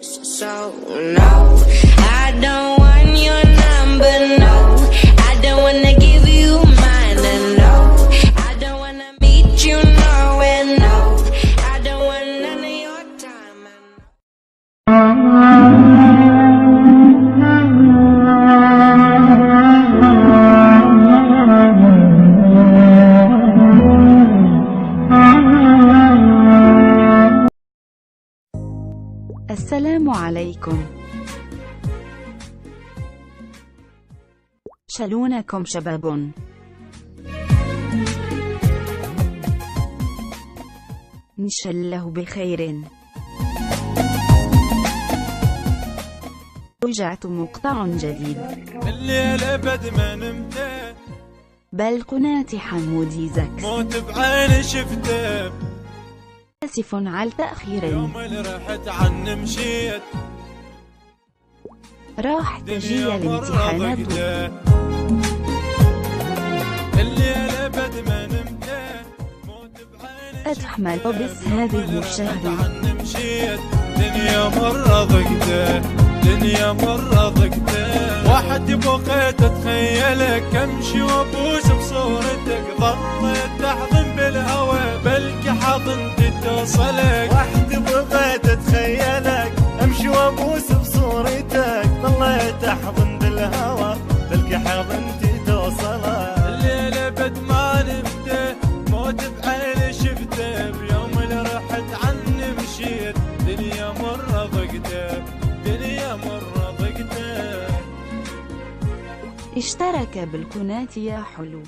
So no, I don't want your number, no. I don't wanna give you mine, and no, I don't wanna meet you nowhere, no. I don't want none of your time. السلام عليكم. شلونكم شباب؟ إن شاء الله بخير. رجعت مقطع جديد. الليلة بد ما نمت بل قناة حمودي زكس. موت بعيني شفته. آسف على التأخير. يوم اللي رحت عني مشيت. راح تجي الامتحانات. الليلة بد ما نمت موت بعيني أتحمل بس هذه الشهر. عني مشيت. دنيا مرة ضقته، دنيا مرة ضقته. واحد بقيت اتخيلك امشي وابوس بصورتك. ظليت احضن بالهوى بلكي حضنتي توصلك. واحد بغيت اتخيلك امشي وابوس بصورتك. ظليت احضن بالهوى بلكي حضنتي توصلك. الليلة بد ما نمته موت بعيني شفته. بيوم اللي رحت عني مشيت. دنيا مرة ضقته، دنيا مرة ضقته. اشترك بالقناة يا حلو.